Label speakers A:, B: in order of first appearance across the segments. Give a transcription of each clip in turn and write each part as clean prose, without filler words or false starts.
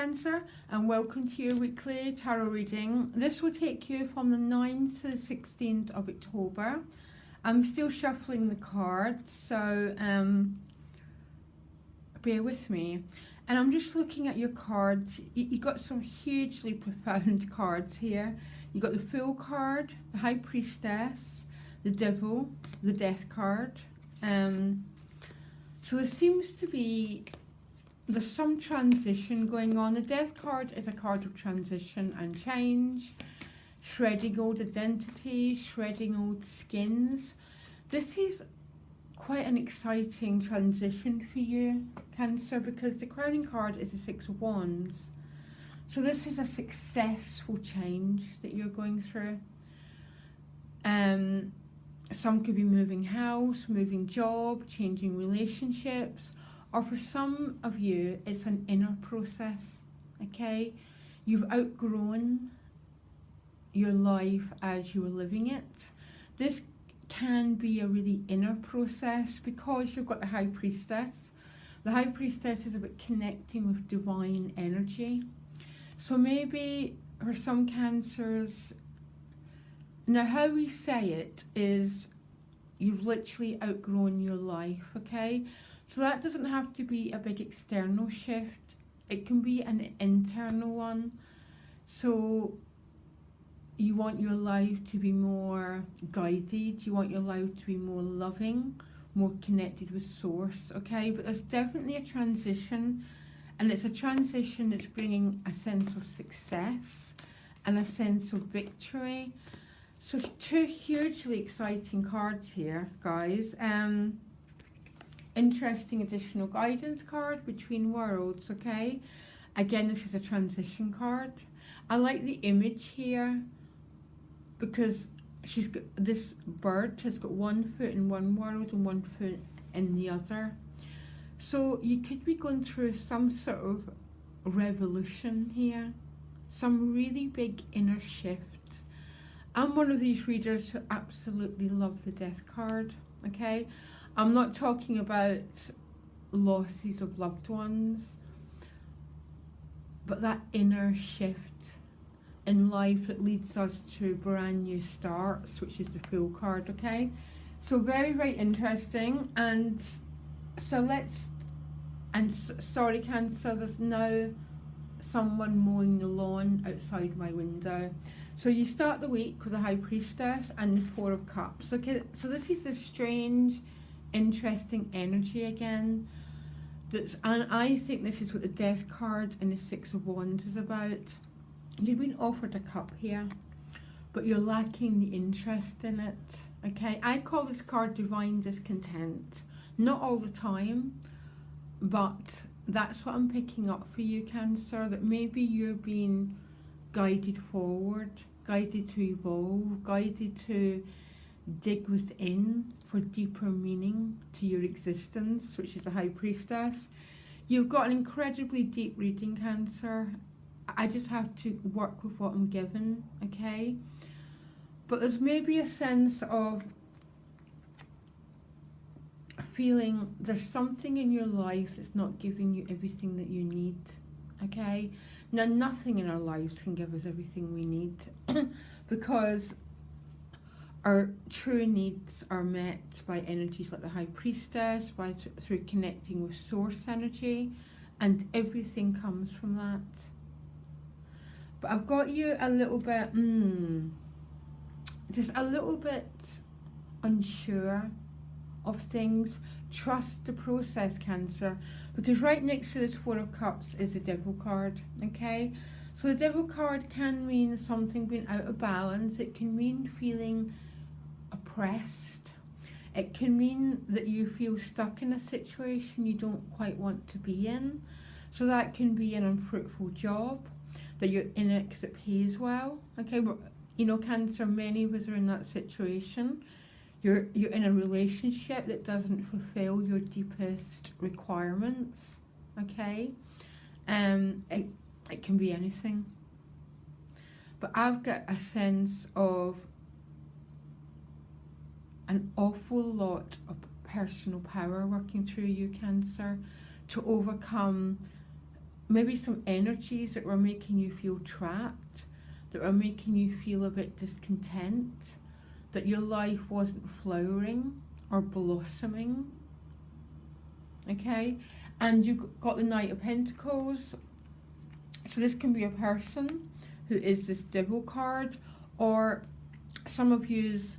A: Cancer, and welcome to your weekly tarot reading. This will take you from the 9th to the 16th of October. I'm still shuffling the cards, so bear with me. And I'm just looking at your cards. You got some hugely profound cards here. You got the Fool card, the High Priestess, the Devil, the Death card. So there seems to be there's some transition going on. The Death card is a card of transition and change, shredding old identities, shredding old skins. This is quite an exciting transition for you, Cancer, because the crowning card is the Six of Wands. So this is a successful change that you're going through. Some could be moving house, moving job, changing relationships, or for some of you, it's an inner process, okay? You've outgrown your life as you were living it. This can be a really inner process because you've got the High Priestess. The High Priestess is about connecting with divine energy. So maybe for some Cancers, now how we say it is you've literally outgrown your life, okay? So that doesn't have to be a big external shift. It can be an internal one. So you want your life to be more guided. You want your life to be more loving, more connected with Source, okay? But there's definitely a transition, and it's a transition that's bringing a sense of success and a sense of victory. So two hugely exciting cards here, guys. Interesting additional guidance card, Between Worlds, okay? Again, this is a transition card. I like the image here because she's got, this bird has got one foot in one world and one foot in the other. So you could be going through some sort of revolution here, some really big inner shift. I'm one of these readers who absolutely love the Death card, okay? I'm not talking about losses of loved ones, but that inner shift in life that leads us to brand new starts, which is the Fool card, okay? So very, very interesting. And so sorry Cancer, there's now someone mowing the lawn outside my window. So you start the week with the High Priestess and the Four of Cups, okay? So this is this strange, interesting energy again, and I think this is what the Death card and the Six of Wands is about. You've been offered a cup here, but you're lacking the interest in it, okay? I call this card Divine Discontent. Not all the time, but that's what I'm picking up for you, Cancer, that maybe you're being guided forward, guided to evolve, guided to dig within for deeper meaning to your existence, which is the High Priestess. You've got an incredibly deep reading, Cancer. I just have to work with what I'm given, okay? But there's maybe a sense of feeling there's something in your life that's not giving you everything that you need, okay? Now, nothing in our lives can give us everything we need because our true needs are met by energies like the High Priestess, through connecting with Source energy, and everything comes from that. But I've got you a little bit, just a little bit unsure of things. Trust the process, Cancer, because right next to this Four of Cups is the Devil card, okay? So the Devil card can mean something being out of balance. It can mean feeling oppressed. It can mean that you feel stuck in a situation you don't quite want to be in. So that can be an unfruitful job that you're in it because it pays well, okay? But you know, Cancer, many of us are in that situation. You're in a relationship that doesn't fulfill your deepest requirements, okay? It can be anything. But I've got a sense of an awful lot of personal power working through you, Cancer, to overcome maybe some energies that were making you feel trapped, that were making you feel a bit discontent, that your life wasn't flowering or blossoming. Okay, and you got the Knight of Pentacles. So this can be a person who is this Devil card, or some of yous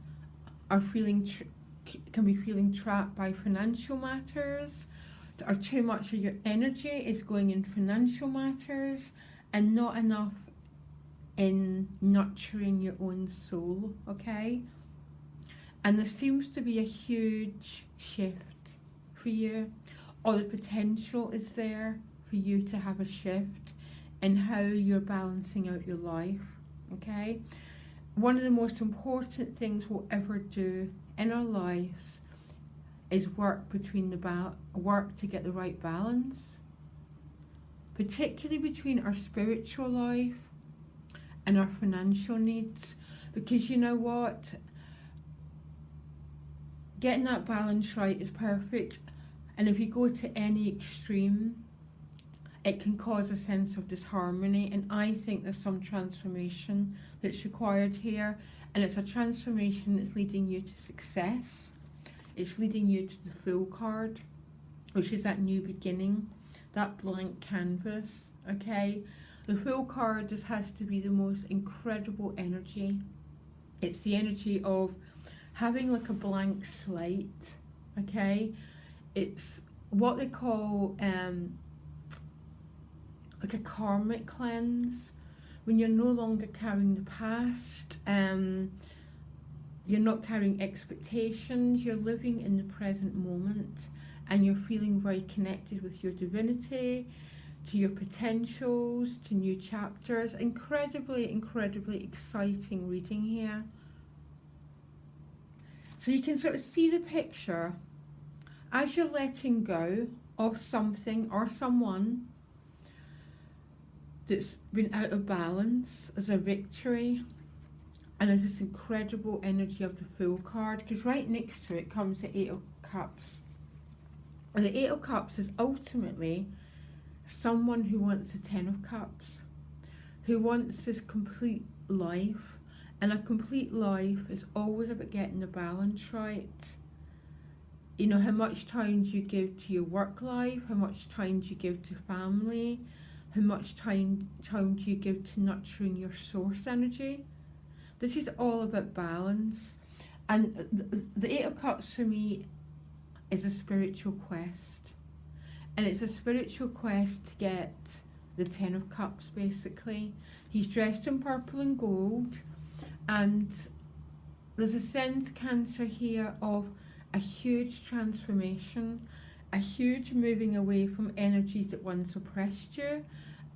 A: are can be feeling trapped by financial matters, or too much of your energy is going in financial matters and not enough in nurturing your own soul. Okay, and there seems to be a huge shift for you, or the potential is there for you to have a shift in how you're balancing out your life. Okay, one of the most important things we'll ever do in our lives is work between work to get the right balance, particularly between our spiritual life and our financial needs. Because you know what, getting that balance right is perfect, and if you go to any extreme, it can cause a sense of disharmony. And I think there's some transformation that's required here, and it's a transformation that's leading you to success. It's leading you to the Fool card, which is that new beginning, that blank canvas. Okay, the Fool card just has to be the most incredible energy. It's the energy of having like a blank slate. Okay, it's what they call like a karmic cleanse, when you're no longer carrying the past, you're not carrying expectations, you're living in the present moment, and you're feeling very connected with your divinity, to your potentials, to new chapters. Incredibly, incredibly exciting reading here. So you can sort of see the picture as you're letting go of something or someone that's been out of balance, as a victory, and as this incredible energy of the Fool card, because right next to it comes the Eight of Cups. And the Eight of Cups is ultimately someone who wants the Ten of Cups, who wants this complete life, and a complete life is always about getting the balance right. You know, how much time do you give to your work life, how much time do you give to family, how much time do you give to nurturing your source energy. This is all about balance. And the Eight of Cups for me is a spiritual quest. And it's a spiritual quest to get the Ten of Cups, basically. He's dressed in purple and gold. And there's a sense, Cancer, here of a huge transformation, a huge moving away from energies that once oppressed you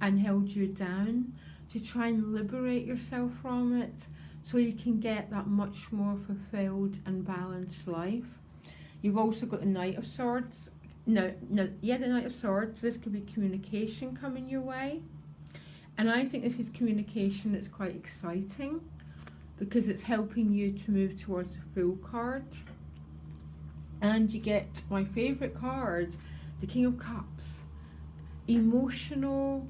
A: and held you down, to try and liberate yourself from it, so you can get that much more fulfilled and balanced life. You've also got the Knight of Swords. The Knight of Swords. This could be communication coming your way. And I think this is communication that's quite exciting, because it's helping you to move towards the Fool card. And you get my favourite card, the King of Cups. Emotional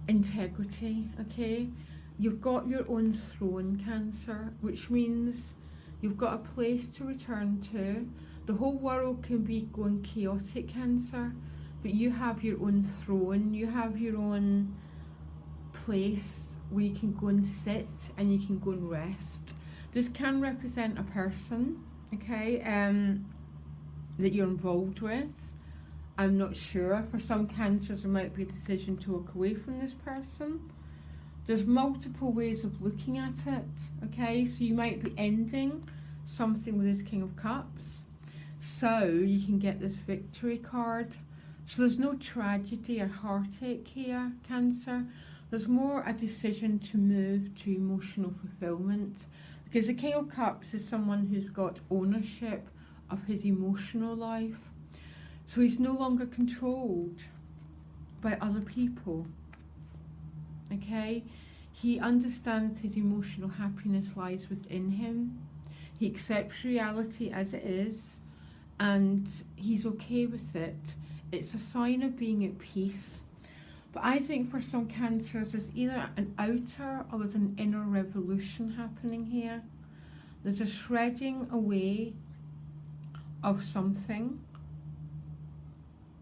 A: integrity, okay? You've got your own throne, Cancer, which means you've got a place to return to. The whole world can be going chaotic, Cancer, but you have your own throne, you have your own place where you can go and sit and you can go and rest. This can represent a person, okay, that you're involved with. I'm not sure. For some Cancers, there might be a decision to walk away from this person. There's multiple ways of looking at it, okay? So you might be ending something with this King of Cups, so you can get this victory card. So there's no tragedy or heartache here, Cancer. There's more a decision to move to emotional fulfillment, because the King of Cups is someone who's got ownership of his emotional life. So he's no longer controlled by other people, okay? He understands his emotional happiness lies within him. He accepts reality as it is, and he's okay with it. It's a sign of being at peace. But I think for some cancers, there's either an outer or there's an inner revolution happening here. There's a shredding away of something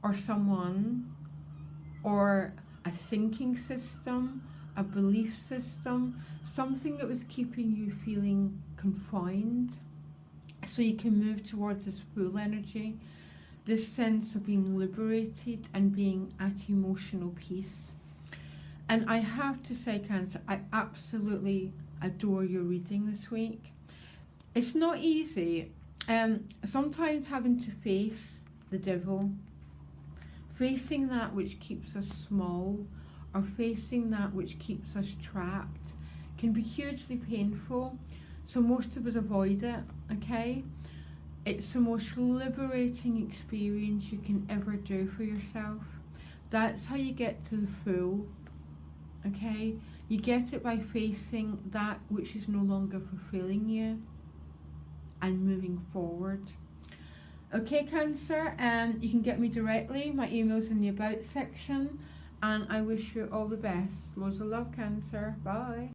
A: or someone or a thinking system, a belief system, something that was keeping you feeling confined, so you can move towards this full energy, this sense of being liberated and being at emotional peace. And I have to say, Cancer, I absolutely adore your reading this week. It's not easy. Sometimes having to face the devil, facing that which keeps us small, or facing that which keeps us trapped, can be hugely painful. So most of us avoid it, okay? It's the most liberating experience you can ever do for yourself. That's how you get to the full, okay? You get it by facing that which is no longer fulfilling you and moving forward. Okay, Cancer, you can get me directly. My email's in the About section. And I wish you all the best. Loads of love, Cancer. Bye.